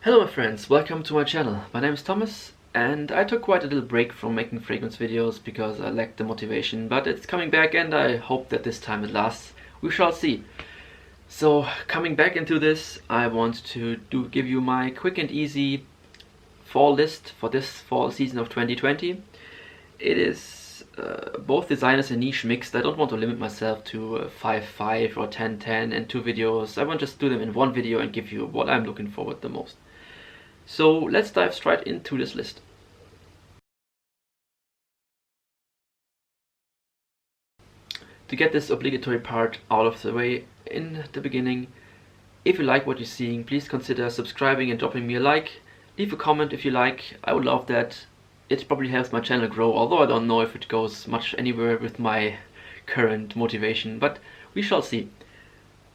Hello my friends, welcome to my channel. My name is Thomas and I took quite a little break from making fragrance videos because I lacked the motivation, but it's coming back and I hope that this time it lasts. We shall see. So coming back into this, I want to give you my quick and easy fall list for this fall season of 2020. It is both designers and niche mixed. I don't want to limit myself to 5 or 10 and 2 videos. I want to just do them in one video and give you what I'm looking forward the most. So let's dive straight into this list. To get this obligatory part out of the way in the beginning, if you like what you're seeing, please consider subscribing and dropping me a like. Leave a comment if you like, I would love that. It probably helps my channel grow, although I don't know if it goes much anywhere with my current motivation, but we shall see.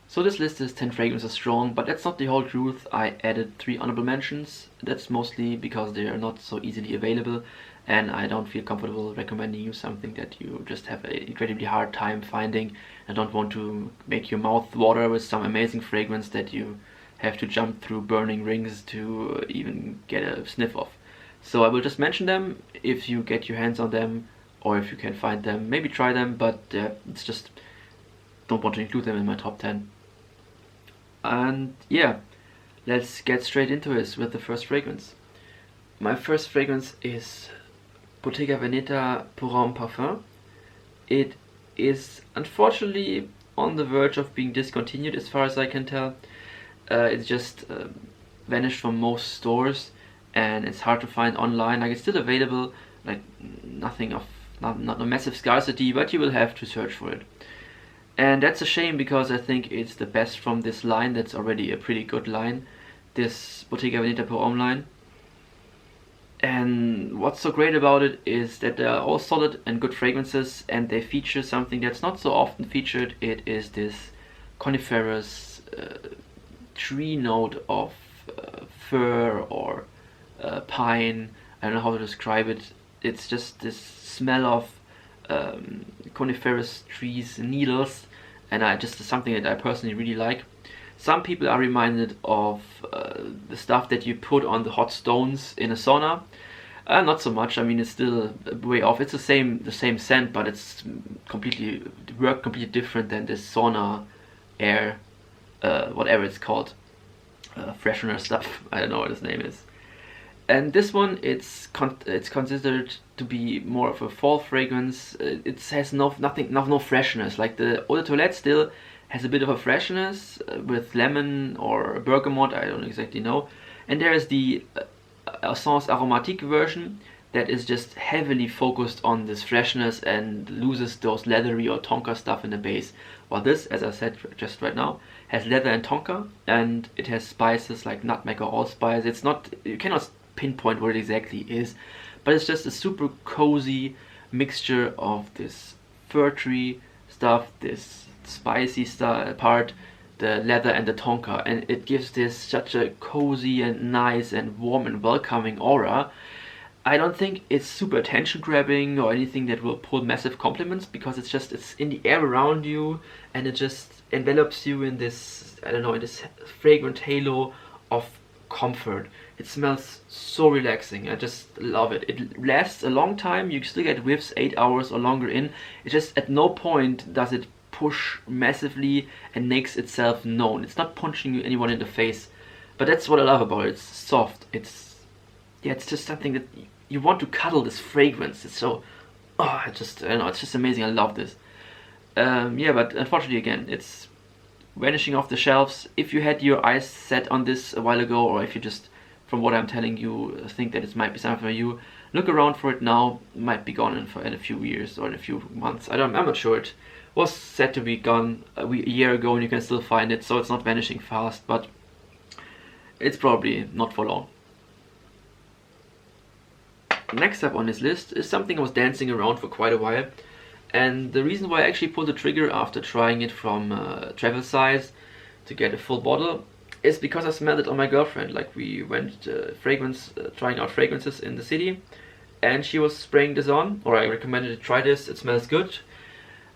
So this list is 10 fragrances strong, but that's not the whole truth. I added 3 honorable mentions. That's mostly because they are not so easily available and I don't feel comfortable recommending you something that you just have an incredibly hard time finding. I don't want to make your mouth water with some amazing fragrance that you have to jump through burning rings to even get a sniff of. So I will just mention them if you get your hands on them, or if you can find them, maybe try them, but it's just don't want to include them in my top 10. And yeah, let's get straight into this with the first fragrance. My first fragrance is Bottega Veneta Pour Homme Parfum. It is unfortunately on the verge of being discontinued as far as I can tell. It's just vanished from most stores and it's hard to find online. Like, it's still available, like not a massive scarcity, but you will have to search for it. And that's a shame because I think it's the best from this line. That's already a pretty good line, this Bottega Veneta Pour Homme line. And what's so great about it is that they are all solid and good fragrances, and they feature something that's not so often featured. It is this coniferous tree note of fir or pine. I don't know how to describe it. It's just this smell of coniferous trees, needles, and just something that I personally really like. Some people are reminded of the stuff that you put on the hot stones in a sauna. Not so much. I mean, it's still way off. It's the same scent, but it's completely different than this sauna air, whatever it's called, freshener stuff. I don't know what its name is. And this one, it's considered to be more of a fall fragrance. It has no freshness. Like the Eau de Toilette still has a bit of a freshness with lemon or bergamot, I don't exactly know. And there is the Essence Aromatique version that is just heavily focused on this freshness and loses those leathery or tonka stuff in the base. While this, as I said just right now, has leather and tonka, and it has spices like nutmeg or allspice. It's not, you cannot pinpoint what it exactly is, but it's just a super cozy mixture of this fir tree stuff, this spicy part, the leather and the tonka, and it gives this such a cozy and nice and warm and welcoming aura. I don't think it's super attention grabbing or anything that will pull massive compliments, because it's in the air around you and it just envelops you in this, I don't know, in this fragrant halo of comfort. It smells so relaxing. I just love it. It lasts a long time. You still get whiffs 8 hours or longer in. It just at no point does it push massively and makes itself known. It's not punching anyone in the face, but that's what I love about it. It's soft. It's just something that you want to cuddle. This fragrance. It's so, I don't know. It's just amazing. I love this. Yeah, but unfortunately, again, it's vanishing off the shelves. If you had your eyes set on this a while ago, or if you just, from what I'm telling you, think that it might be something for you, look around for it now. It might be gone in a few years or in a few months. I'm not sure. It was said to be gone a year ago and you can still find it, so it's not vanishing fast, but it's probably not for long. Next up on this list is something I was dancing around for quite a while, and the reason why I actually pulled the trigger after trying it from travel size to get a full bottle is because I smelled it on my girlfriend. Like, we went trying out fragrances in the city, and she was spraying this on, or I recommended to try this. It smells good.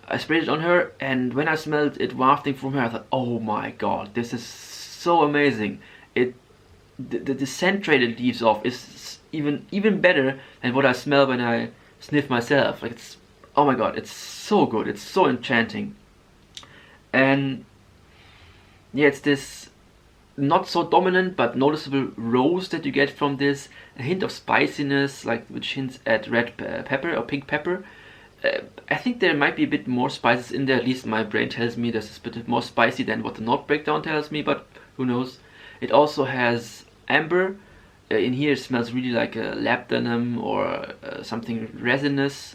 I sprayed it on her, and when I smelled it wafting from her, I thought, oh my god, this is so amazing. It the scent trait it leaves off is even better than what I smell when I sniff myself. Like, it's, oh my god, it's so good, it's so enchanting. And yeah, it's this not so dominant but noticeable rose that you get from this, a hint of spiciness, like, which hints at red pepper or pink pepper. I think there might be a bit more spices in there, at least my brain tells me there's a bit more spicy than what the note breakdown tells me, but who knows. It also has amber. In here it smells really like a labdanum or something resinous.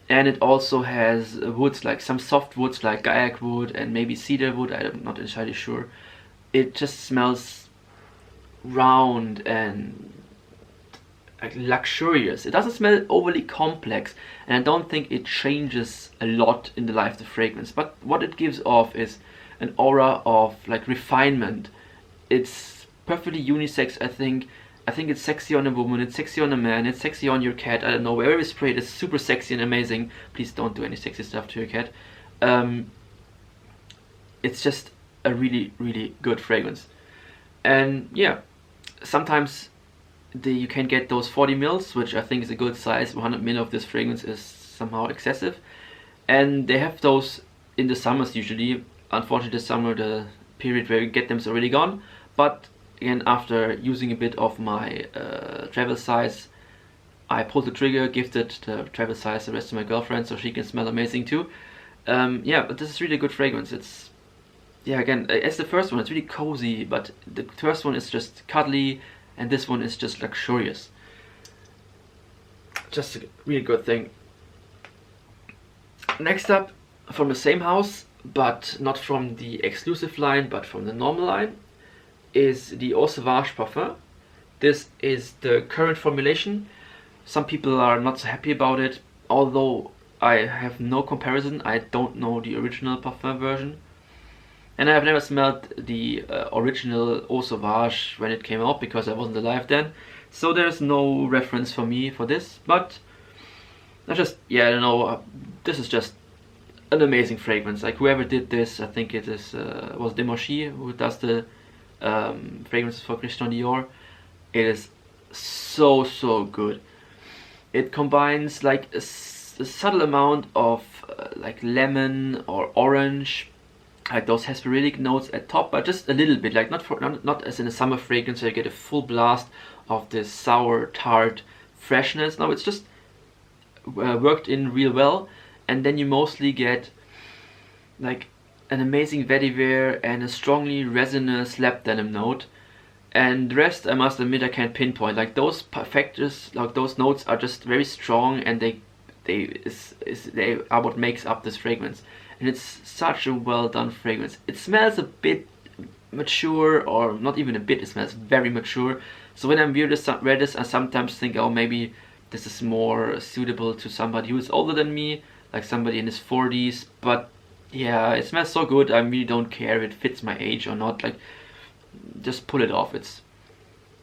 And it also has woods, like some soft woods like gaiac wood and maybe cedar wood, I'm not entirely sure. It just smells round and like luxurious. It doesn't smell overly complex, and I don't think it changes a lot in the life of the fragrance, but what it gives off is an aura of like refinement. It's perfectly unisex, I think. I think it's sexy on a woman, it's sexy on a man, it's sexy on your cat. I don't know, wherever it's sprayed, it's super sexy and amazing. Please don't do any sexy stuff to your cat. It's just a really, really good fragrance. And yeah, sometimes you can get those 40 mils, which I think is a good size. 100 ml of this fragrance is somehow excessive. And they have those in the summers usually. Unfortunately, this summer, the period where you get them is already gone. But again, after using a bit of my travel size, I pulled the trigger, gifted the travel size the rest to my girlfriend so she can smell amazing too. Yeah, but this is really a good fragrance. It's, yeah, again, as the first one, it's really cozy, but the first one is just cuddly, and this one is just luxurious. Just a really good thing. Next up, from the same house, but not from the exclusive line, but from the normal line, is the Eau Sauvage parfum. This is the current formulation. Some people are not so happy about it, although I have no comparison. I don't know the original parfum version. And I have never smelled the original Eau Sauvage when it came out because I wasn't alive then. So there's no reference for me for this. But I just, yeah, I don't know. This is just an amazing fragrance. Like, whoever did this, I think it is was Demochy who does the fragrances for Christian Dior. It is so good. It combines like a subtle amount of like lemon or orange, like those hesperilic notes at top, but just a little bit, like not as in a summer fragrance where you get a full blast of this sour tart freshness. No, it's just worked in real well, and then you mostly get like an amazing vetiver and a strongly resinous labdanum note, and the rest I must admit I can't pinpoint. Like, those factors, like those notes are just very strong, and they are what makes up this fragrance. And it's such a well done fragrance. It smells a bit mature, or not even a bit, it smells very mature. So when I wear this, I sometimes think, oh, maybe this is more suitable to somebody who is older than me, like somebody in his 40s. But yeah, it smells so good, I really don't care if it fits my age or not. Like, just pull it off. It's,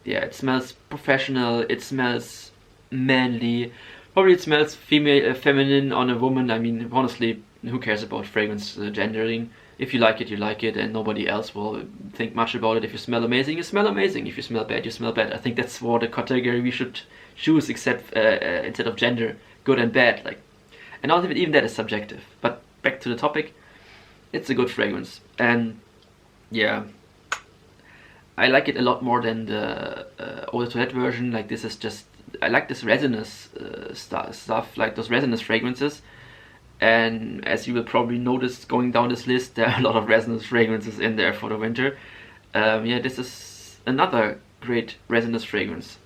yeah, it smells professional, it smells manly. Probably it smells feminine on a woman. I mean, honestly, who cares about fragrance gendering? If you like it, you like it, and nobody else will think much about it. If you smell amazing, you smell amazing. If you smell bad, you smell bad. I think that's what the category we should choose, except instead of gender, good and bad. Like, and also even that is subjective. But back to the topic, it's a good fragrance, and yeah, I like it a lot more than the Eau de Toilette version. Like, this is just, I like this resinous stuff, like those resinous fragrances. And as you will probably notice going down this list, there are a lot of resinous fragrances in there for the winter. Yeah, this is another great resinous fragrance.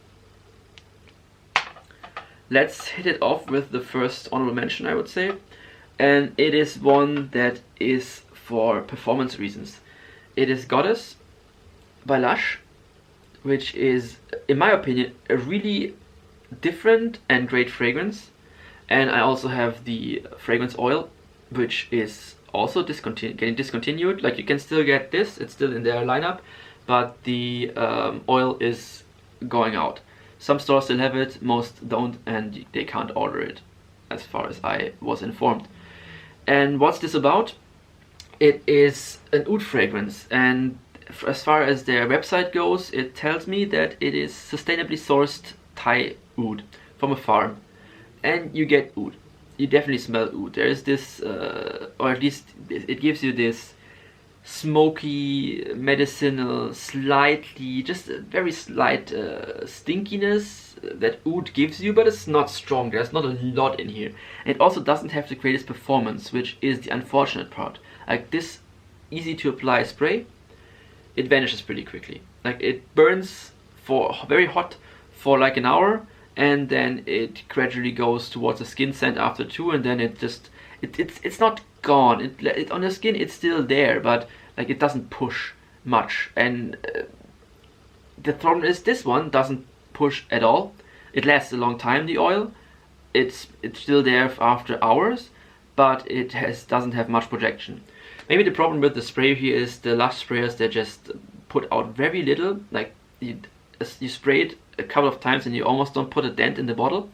Let's hit it off with the first honorable mention, I would say. And it is one that is for performance reasons. It is Goddess by Lush, which is, in my opinion, a really different and great fragrance. And I also have the fragrance oil, which is also getting discontinued. Like, you can still get this, it's still in their lineup, but the oil is going out. Some stores still have it, most don't, and they can't order it, as far as I was informed. And what's this about? It is an oud fragrance, and as far as their website goes, it tells me that it is sustainably sourced Thai oud from a farm, and you get oud. You definitely smell oud. There is this, or at least it gives you this smoky, medicinal, slightly, just a very slight stinkiness that oud gives you, but it's not strong. There's not a lot in here. It also doesn't have the greatest performance, which is the unfortunate part. Like this easy to apply spray, it vanishes pretty quickly. Like it burns for very hot for like an hour, and then it gradually goes towards the skin scent after 2, and then it just it's not gone. It on the skin it's still there, but like it doesn't push much. And the problem is this one doesn't push at all. It lasts a long time. The oil, it's still there after hours, but it doesn't have much projection. Maybe the problem with the spray here is the Lush sprayers, they just put out very little. Like you spray it a couple of times and you almost don't put a dent in the bottle.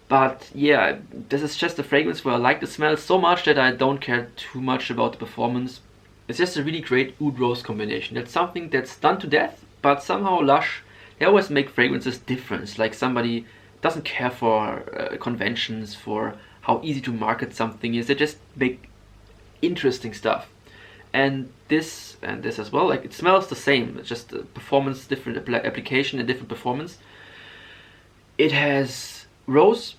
But yeah, this is just a fragrance where I like the smell so much that I don't care too much about the performance. It's just a really great oud rose combination. That's something that's done to death, but somehow Lush, they always make fragrances different. Like somebody doesn't care for conventions, for how easy to market something is. They just make interesting stuff. And this as well, like it smells the same. It's just a performance, different application and different performance. It has rose,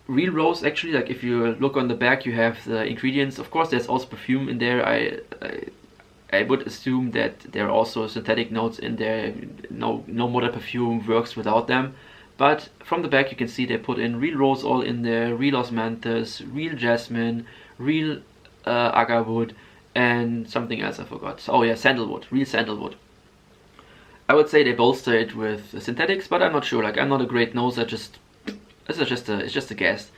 real rose actually. Like if you look on the back, you have the ingredients. Of course, there's also perfume in there. I would assume that there are also synthetic notes in there. No modern perfume works without them. But from the back, you can see they put in real rose oil in there, real osmanthus, real jasmine, real agarwood, and something else I forgot. So, oh yeah, sandalwood, real sandalwood. I would say they bolster it with synthetics, but I'm not sure. Like I'm not a great noser. It's just a guess.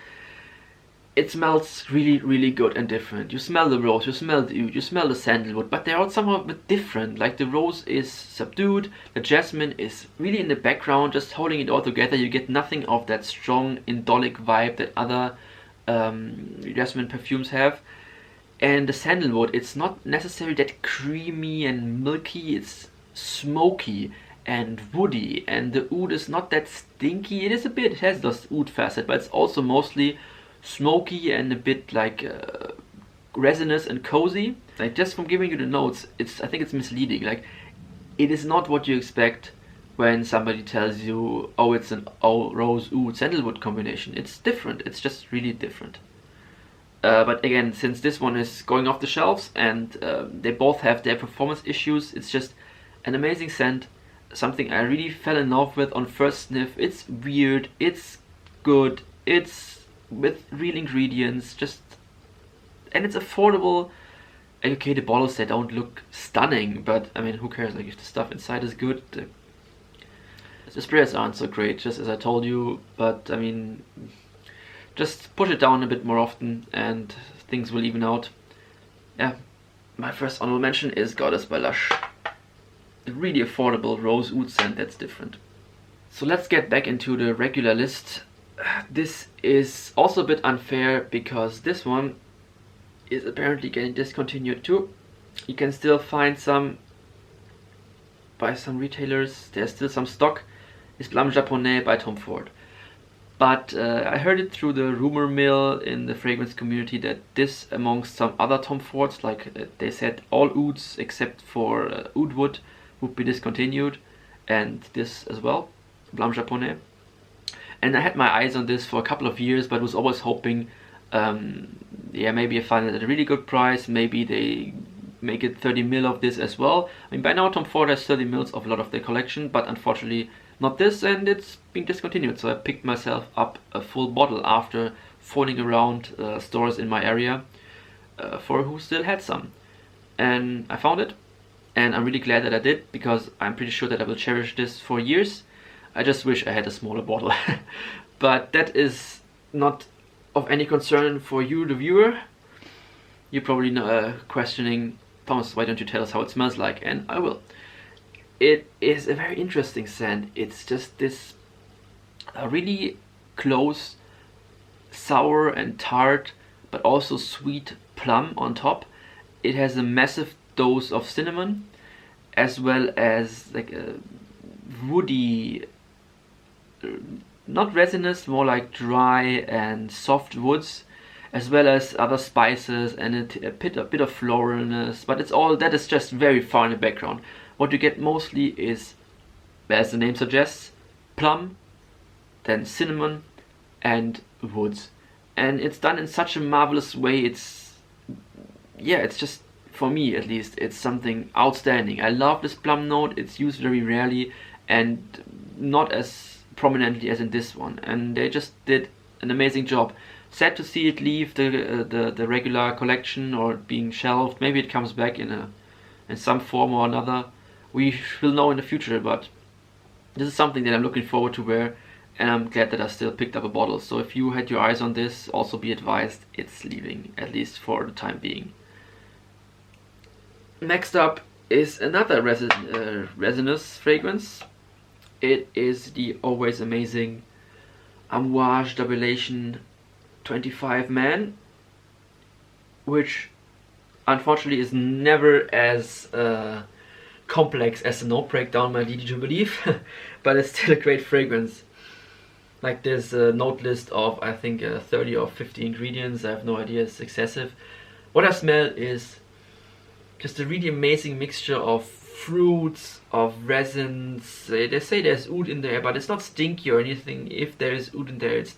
It smells really, really good and different. You smell the rose, you smell the oud, you smell the sandalwood, but they're all somehow a bit different. Like the rose is subdued, the jasmine is really in the background, just holding it all together. You get nothing of that strong indolic vibe that other jasmine perfumes have. And the sandalwood, it's not necessarily that creamy and milky, it's smoky and woody. And the oud is not that stinky. It is a bit, it has this oud facet, but it's also mostly smoky and a bit like resinous and cozy. Like just from giving you the notes, I think it's misleading. Like it is not what you expect when somebody tells you, oh, it's an rose oud sandalwood combination. It's different. It's just really different. But again, since this one is going off the shelves and they both have their performance issues, it's just an amazing scent. Something I really fell in love with on first sniff. It's weird. It's good. It's with real ingredients, and it's affordable. Okay, the bottles, they don't look stunning, but I mean, who cares? Like if the stuff inside is good, the sprayers aren't so great, just as I told you. But I mean, just push it down a bit more often and things will even out. Yeah, my first honorable mention is Goddess by Lush. A really affordable rose oud scent that's different. So let's get back into the regular list. This is also a bit unfair because this one is apparently getting discontinued too. You can still find some by some retailers. There's still some stock. It's Blanc Japonais by Tom Ford. But I heard it through the rumor mill in the fragrance community that this, amongst some other Tom Fords, like they said all ouds except for oud wood would be discontinued, and this as well, Blanc Japonais. And I had my eyes on this for a couple of years, but was always hoping, yeah, maybe I find it at a really good price. Maybe they make it 30 ml of this as well. I mean, by now Tom Ford has 30 ml of a lot of their collection, but unfortunately not this, and it's being discontinued. So I picked myself up a full bottle after phoning around stores in my area for who still had some. And I found it, and I'm really glad that I did, because I'm pretty sure that I will cherish this for years. I just wish I had a smaller bottle. But that is not of any concern for you, the viewer. You're probably questioning, Thomas, why don't you tell us how it smells like? And I will. It is a very interesting scent. It's just this really close, sour and tart, but also sweet plum on top. It has a massive dose of cinnamon. as well as like a woody, not resinous, more like dry and soft woods, as well as other spices and a bit of floralness, but it's all that is just very far in the background. What you get mostly is, as the name suggests, plum, then cinnamon and woods, and it's done in such a marvelous way. It's just, for me at least, it's something outstanding. I love this plum note. It's used very rarely and not as prominently as in this one, and they just did an amazing job. Sad to see it leave the regular collection or being shelved. Maybe it comes back in some form or another. We will know in the future, but this is something that I'm looking forward to wear, and I'm glad that I still picked up a bottle. So if you had your eyes on this, also be advised it's leaving, at least for the time being. Next up is another resinous fragrance. It is the always amazing Amwash Double 25 Man, which unfortunately is never as complex as the note breakdown might lead you to believe, but it's still a great fragrance. Like, there's a note list of, I think, 30 or 50 ingredients. I have no idea, it's excessive. What I smell is just a really amazing mixture of fruits, of resins. They say there's oud in there, but it's not stinky or anything. If there is oud in there, it's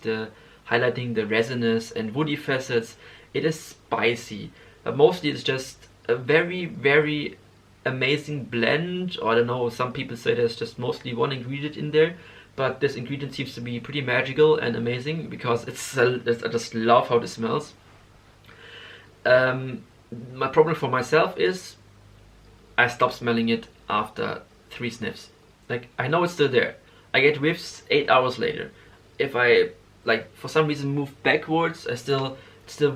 highlighting the resinous and woody facets. It is spicy, but mostly it's just a very, very amazing blend. Or I don't know, some people say there's just mostly one ingredient in there, but this ingredient seems to be pretty magical and amazing, because I just love how this smells. My problem for myself is I stop smelling it after 3 sniffs. Like, I know it's still there. I get whiffs 8 hours later. If I, like, for some reason move backwards, it still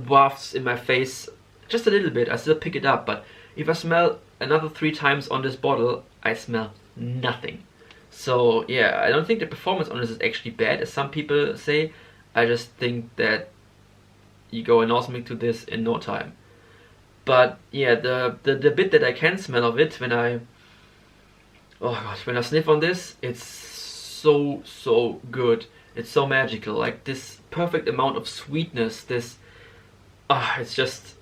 wafts in my face just a little bit. I still pick it up, but if I smell another 3 times on this bottle, I smell nothing. So yeah, I don't think the performance on this is actually bad, as some people say. I just think that you go anosmic to this in no time. But yeah, the bit that I can smell of it when I sniff on this, it's so good. It's so magical. Like, this perfect amount of sweetness. It's just,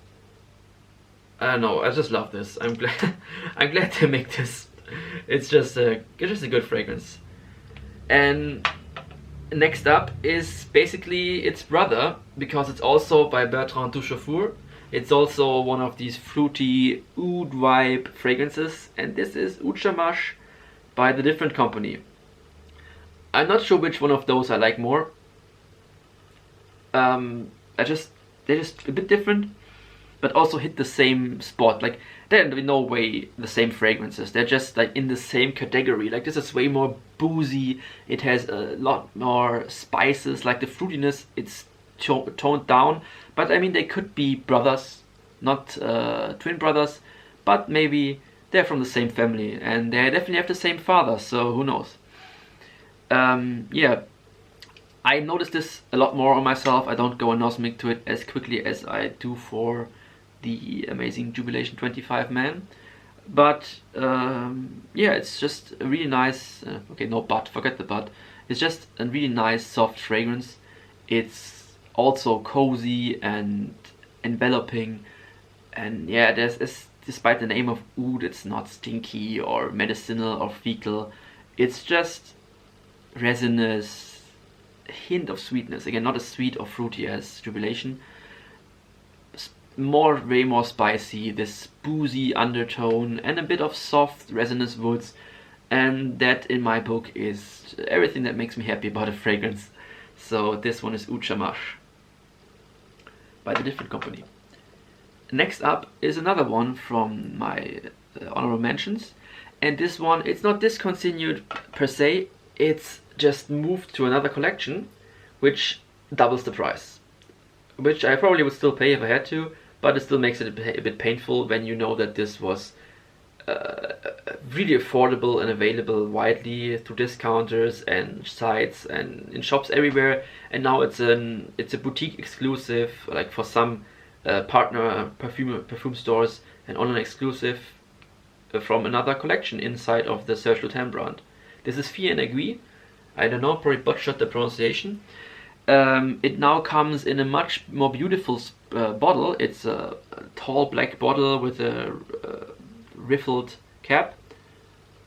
I don't know. I just love this. I'm glad they make this. It's just a good fragrance. And next up is basically its brother, because it's also by Bertrand Duchaufour. It's also one of these fruity oud vibe fragrances, and this is Oud Shamash by the Different Company. I'm not sure which one of those I like more. They're just a bit different, but also hit the same spot. Like, they're in no way the same fragrances. They're just like in the same category. Like, this is way more boozy. It has a lot more spices. Like, the fruitiness, it's toned down. But I mean, they could be brothers, not twin brothers, but maybe they're from the same family, and they definitely have the same father, so who knows. Yeah, I noticed this a lot more on myself. I don't go anosmic to it as quickly as I do for the amazing Jubilation 25 Man. But yeah, it's just a really nice, okay, no but, forget the but. It's just a really nice soft fragrance. It's also cozy and enveloping, and yeah, despite the name of oud, it's not stinky or medicinal or fecal. It's just resinous, hint of sweetness. Again, not as sweet or fruity as Jubilation. Way more spicy, this boozy undertone, and a bit of soft resinous woods, and that in my book is everything that makes me happy about a fragrance. So this one is Oud Shamash by the Different Company. Next up is another one from my honorable mentions, and this one, it's not discontinued per se, it's just moved to another collection, which doubles the price, which I probably would still pay if I had to, but it still makes it a bit painful when you know that this was really affordable and available widely through discounters and sites and in shops everywhere, and now it's a boutique exclusive, like for some partner perfume stores, an online exclusive from another collection inside of the Serge Lutens brand. This is Fear and Aiguille. I don't know, probably butchered the pronunciation. It now comes in a much more beautiful bottle. It's a tall black bottle with a riffled cap,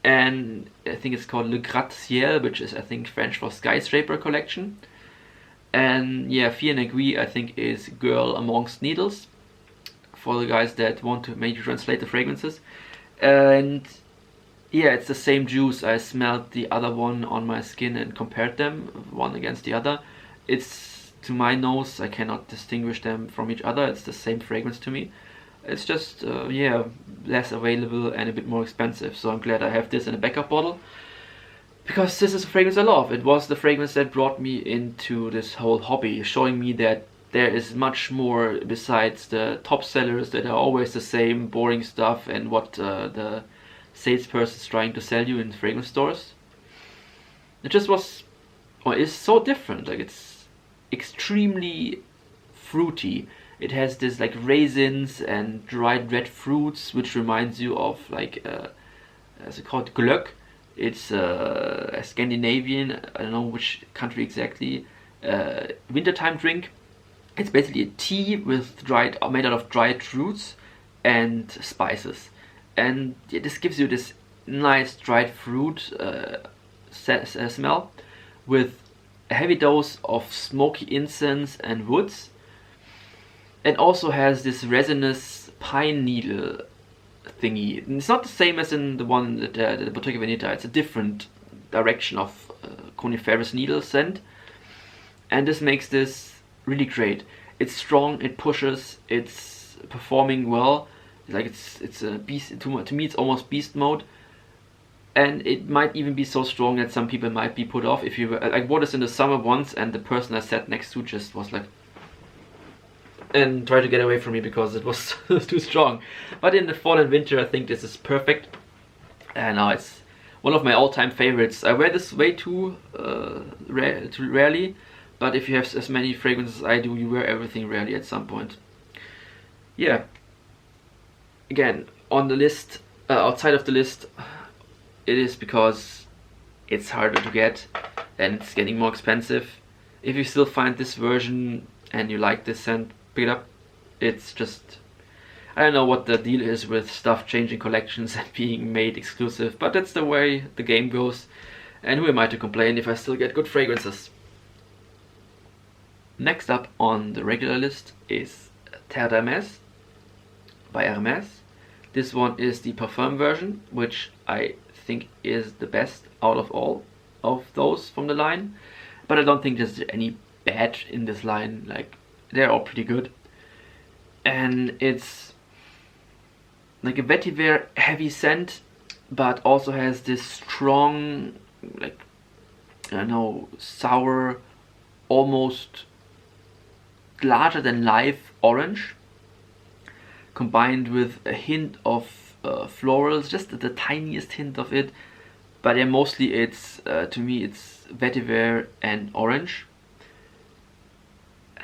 and I think it's called Le Gratte-Ciel, which is I think French for skyscraper collection. And yeah, Fear and Aiguille I think is Girl Amongst Needles, for the guys that want to maybe translate the fragrances. And yeah, it's the same juice. I smelled the other one on my skin and compared them one against the other. It's, to my nose, I cannot distinguish them from each other. It's the same fragrance to me. It's just yeah, less available and a bit more expensive. So I'm glad I have this in a backup bottle, because this is a fragrance I love. It was the fragrance that brought me into this whole hobby, showing me that there is much more besides the top sellers that are always the same boring stuff and what the salesperson is trying to sell you in fragrance stores. It just was, or is so different. Like, it's extremely fruity. It has this like raisins and dried red fruits, which reminds you of like as it called, glögg. It's a Scandinavian, I don't know which country exactly, wintertime drink. It's basically a tea with made out of dried fruits and spices, and yeah, this gives you this nice dried fruit smell with a heavy dose of smoky incense and woods, and also has this resinous pine needle thingy. And it's not the same as in the one that the Bottega Veneta. It's a different direction of coniferous needle scent, and this makes this really great. It's strong, it pushes, it's performing well. Like, it's a beast. To me it's almost beast mode, and it might even be so strong that some people might be put off. If you were, like, wore this in the summer once, and the person I sat next to just was like, and tried to get away from me because it was too strong. But in the fall and winter I think this is perfect, and now it's one of my all-time favorites. I wear this way too rarely, but if you have as many fragrances as I do, you wear everything rarely at some point. Yeah. Again, on the list, outside of the list, it is because it's harder to get and it's getting more expensive. If you still find this version and you like this scent, pick it up. It's just, I don't know what the deal is with stuff changing collections and being made exclusive, but that's the way the game goes, and who am I to complain if I still get good fragrances. Next up on the regular list is Terdemes by Hermes. This one is the parfum version, which I think is the best out of all of those from the line. But I don't think there's any bad in this line. Like, they're all pretty good. And it's like a vetiver heavy scent, but also has this strong, like, I don't know, sour, almost larger than life orange, combined with a hint of florals, just the tiniest hint of it, but yeah, mostly it's to me it's vetiver and orange.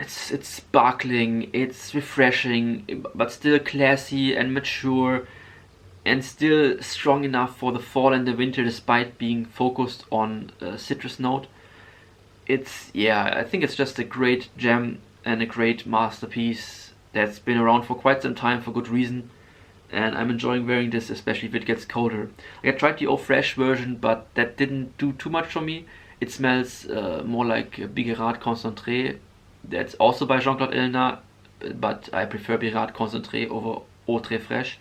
It's sparkling, it's refreshing, but still classy and mature, and still strong enough for the fall and the winter despite being focused on a citrus note. It's, yeah, I think it's just a great gem and a great masterpiece that's been around for quite some time for good reason, and I'm enjoying wearing this, especially if it gets colder. Like, I tried the Eau Fraiche version, but that didn't do too much for me. It smells more like Bigarade Concentré. That's also by Jean-Claude Ellena, but I prefer Bigarade Concentré over Eau Très Fraîche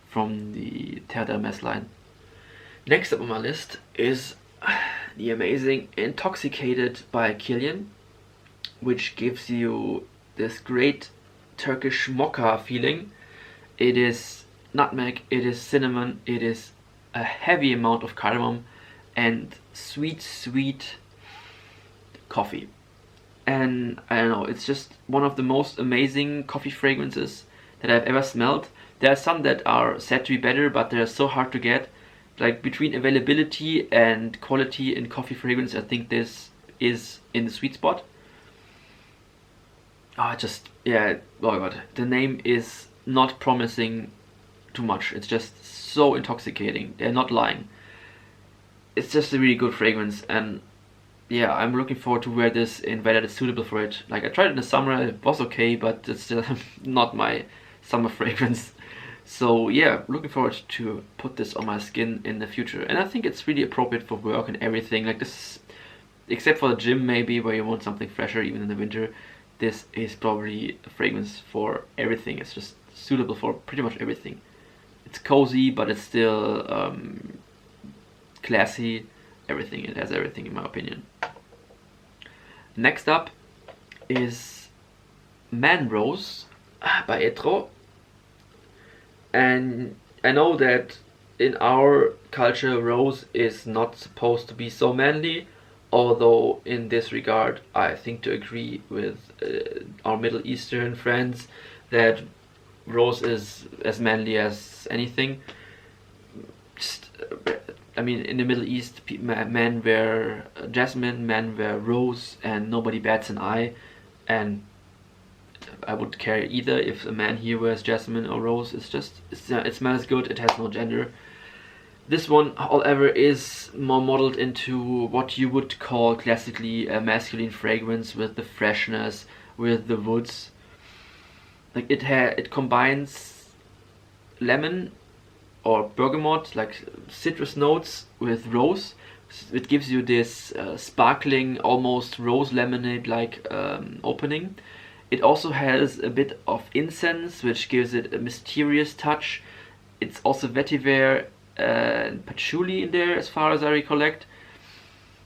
from the Terdemes line. Next up on my list is the amazing Intoxicated by Kilian, which gives you this great Turkish mocha feeling. It is nutmeg, it is cinnamon, it is a heavy amount of cardamom, and sweet coffee. And I don't know, it's just one of the most amazing coffee fragrances that I've ever smelled. There are some that are said to be better, but they're so hard to get. Like, between availability and quality in coffee fragrance, I think this is in the sweet spot. Oh, just, yeah, oh my god, the name is not promising too much. It's just so intoxicating. They're not lying. It's just a really good fragrance, and yeah, I'm looking forward to wear this in weather that's suitable for it. Like, I tried it in the summer, it was okay, but it's still not my summer fragrance. So yeah, looking forward to put this on my skin in the future. And I think it's really appropriate for work and everything. Like, this, except for the gym maybe, where you want something fresher even in the winter, this is probably a fragrance for everything. It's just suitable for pretty much everything. It's cozy, but it's still classy. Everything, it has everything in my opinion. Next up is Man Rose by Etro. And I know that in our culture rose is not supposed to be so manly, although in this regard I think to agree with our Middle Eastern friends that rose is as manly as anything. Just, I mean, in the Middle East, men wear jasmine, men wear rose, and nobody bats an eye. And I would care either if a man here wears jasmine or rose. It's just, it smells good, it has no gender. This one, however, is more modeled into what you would call classically a masculine fragrance, with the freshness, with the woods. Like, it combines lemon or bergamot, like citrus notes, with rose. It gives you this sparkling, almost rose lemonade like opening. It also has a bit of incense, which gives it a mysterious touch. It's also vetiver and patchouli in there, as far as I recollect,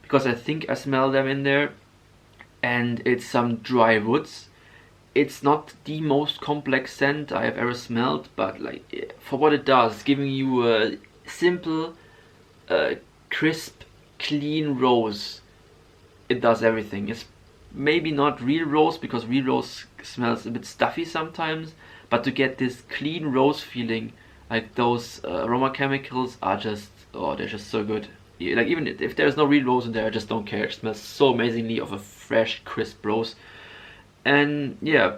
because I think I smell them in there. And it's some dry woods. It's not the most complex scent I have ever smelled, but like, for what it does, giving you a simple, crisp, clean rose, it does everything. It's maybe not real rose, because real rose smells a bit stuffy sometimes, but to get this clean rose feeling, like, those aroma chemicals are just, oh, they're just so good. Like, even if there's no real rose in there, I just don't care. It smells so amazingly of a fresh, crisp rose. And yeah,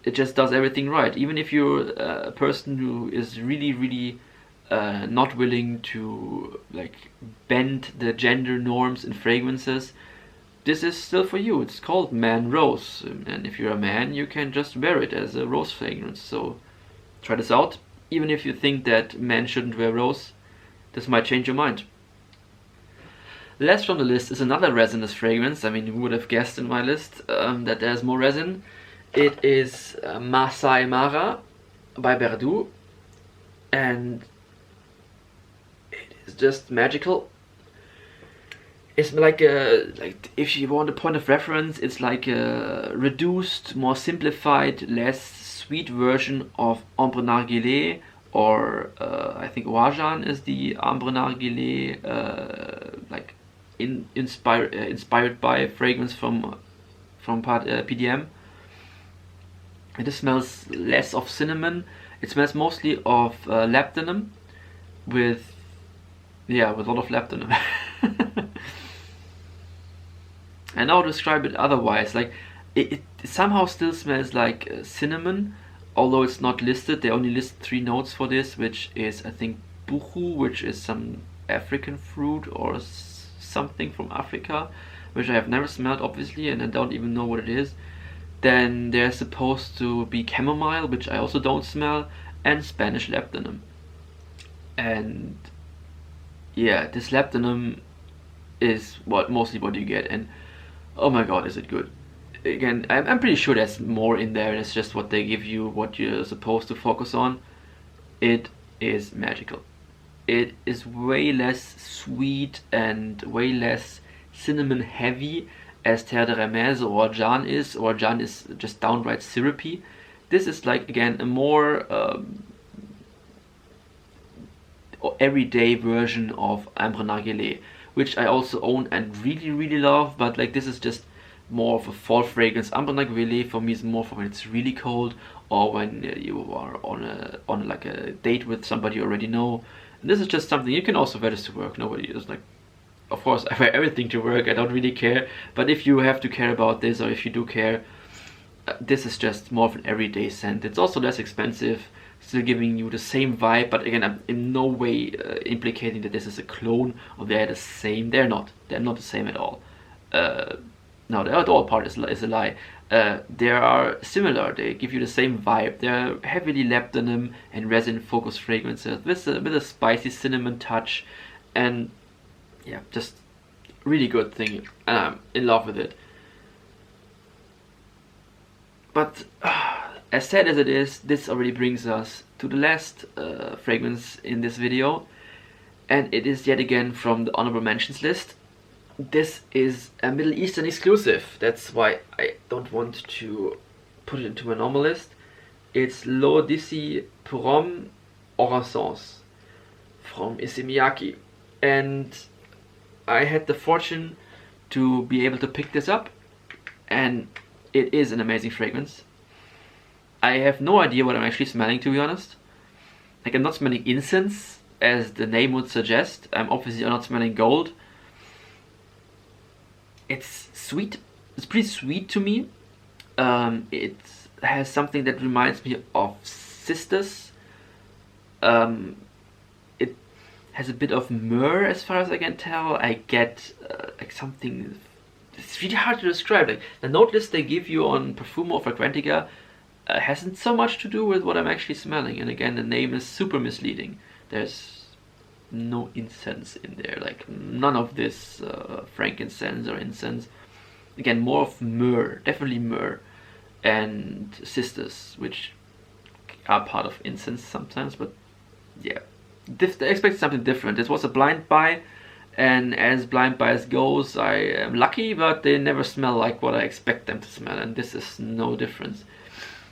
it just does everything right. Even if you're a person who is really not willing to like bend the gender norms in fragrances, this is still for you. It's called Man Rose, and if you're a man, you can just wear it as a rose fragrance. So try this out. Even if you think that men shouldn't wear rose, this might change your mind. Last from the list is another resinous fragrance. I mean, you would have guessed in my list that there's more resin. It is Masai Mara by Berdu, and it is just magical. It's like if you want a point of reference, it's like a reduced, more simplified, less sweet version of Ambre Narguilé, or I think Wajan is the Ambre Narguilé, like inspired by a fragrance from PDM. It smells less of cinnamon. It smells mostly of labdanum, with a lot of labdanum. And I'll describe it otherwise. Like, it somehow still smells like cinnamon, although it's not listed. They only list 3 notes for this, which is, I think, buchu, which is some African fruit or something from Africa, which I have never smelled, obviously, and I don't even know what it is. Then there's supposed to be chamomile, which I also don't smell, and Spanish labdanum. And yeah, this labdanum is mostly what you get, and oh my god, is it good. Again, I'm pretty sure there's more in there, and it's just what they give you, what you're supposed to focus on. It is magical. It is way less sweet and way less cinnamon heavy as Terdemes or Jan is, or Jan is just downright syrupy. This is like, again, a more everyday version of Ambre Narguilé, which I also own and really love, but like, this is just more of a fall fragrance. Ambre Narguilé for me is more for when it's really cold, or when you are on like a date with somebody you already know. And this is just something you can also wear this to work. Nobody is like, of course I wear everything to work, I don't really care, but if you have to care about this, or if you do care, this is just more of an everyday scent. It's also less expensive, still giving you the same vibe, but again, I'm in no way implicating that this is a clone or they're the same. They're not the same at all. No, the all part is a lie. They are similar. They give you the same vibe. They're heavily labdanum and resin focused fragrances with a spicy cinnamon touch, and yeah, just really good thing. And I'm in love with it. But as sad as it is, this already brings us to the last fragrance in this video, and it is yet again from the honorable mentions list. This is a Middle Eastern exclusive. That's why I don't want to put it into my normal list. It's L'Odyssée Porom Orançons from Issey Miyake, and I had the fortune to be able to pick this up, and it is an amazing fragrance. I have no idea what I'm actually smelling, to be honest. Like, I'm not smelling incense, as the name would suggest. I'm obviously not smelling gold. It's sweet. It's pretty sweet to me. It has something that reminds me of Sisters. It has a bit of myrrh, as far as I can tell. I get like something. It's really hard to describe. Like, the note list they give you on Perfumo or Fragrantica hasn't so much to do with what I'm actually smelling. And again, the name is super misleading. There's no incense in there, like none of this frankincense or incense. Again, more of myrrh, definitely myrrh, and Sisters, which are part of incense sometimes, but yeah, I expected something different. This was a blind buy, and as blind buys goes, I am lucky, but they never smell like what I expect them to smell, and this is no difference.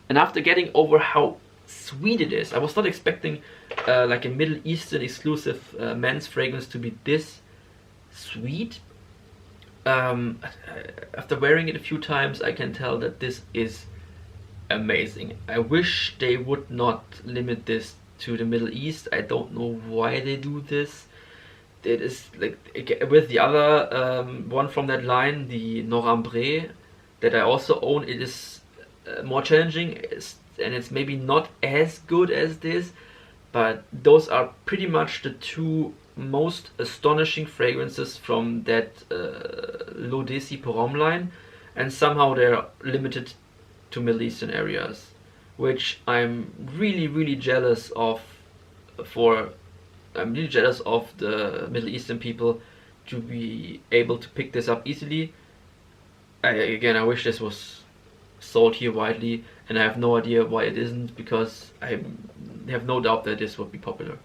And after getting over how sweet it is, I was not expecting like a Middle Eastern exclusive men's fragrance to be this sweet. After wearing it a few times, I can tell that this is amazing. I wish they would not limit this to the Middle East. I don't know why they do this. It is like with the other one from that line, the Norambre, that I also own. It is more challenging, and it's maybe not as good as this, but those are pretty much the two most astonishing fragrances from that L'Odyssée Porom line, and somehow they're limited to Middle Eastern areas, which I'm really jealous of. I'm really jealous of the Middle Eastern people to be able to pick this up easily. I wish this was sold here widely, and I have no idea why it isn't, because I have no doubt that this would be popular.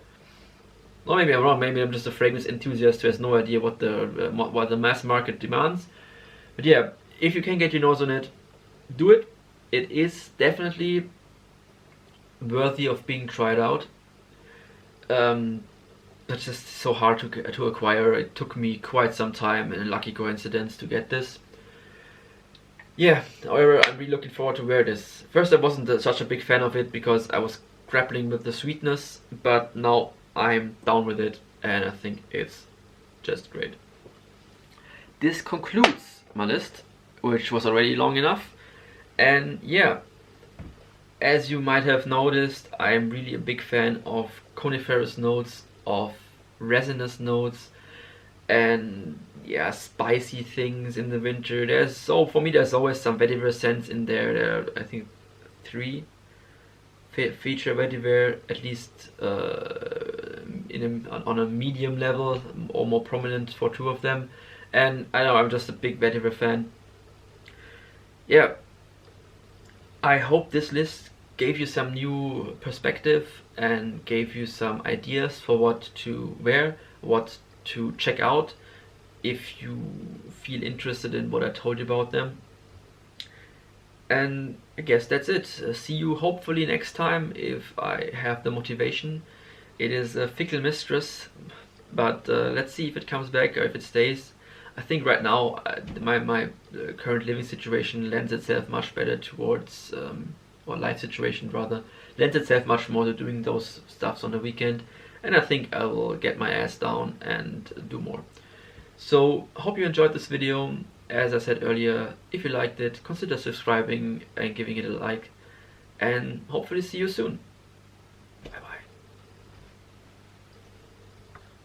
Or maybe I'm wrong, maybe I'm just a fragrance enthusiast who has no idea what the mass market demands. But yeah, if you can get your nose on it, do it. It is definitely worthy of being tried out. It's just so hard to acquire. It took me quite some time and a lucky coincidence to get this. Yeah, however, I'm really looking forward to wear this. First, I wasn't such a big fan of it because I was grappling with the sweetness, but now I'm down with it, and I think it's just great. This concludes my list, which was already long enough. And yeah, as you might have noticed, I'm really a big fan of coniferous notes, of resinous notes, and yeah, spicy things in the winter. For me, there's always some vetiver scents in there. There are, I think, 3 feature vetiver, at least on a medium level, or more prominent for 2 of them. And I know I'm just a big vetiver fan. Yeah, I hope this list gave you some new perspective and gave you some ideas for what to wear, what to check out, if you feel interested in what I told you about them. And I guess that's it. See you hopefully next time if I have the motivation. It is a fickle mistress, but let's see if it comes back or if it stays. I think right now my current living situation lends itself much better towards, or life situation rather, lends itself much more to doing those stuffs on the weekend, and I think I will get my ass down and do more. So, hope you enjoyed this video. As I said earlier, if you liked it, consider subscribing and giving it a like, and hopefully see you soon.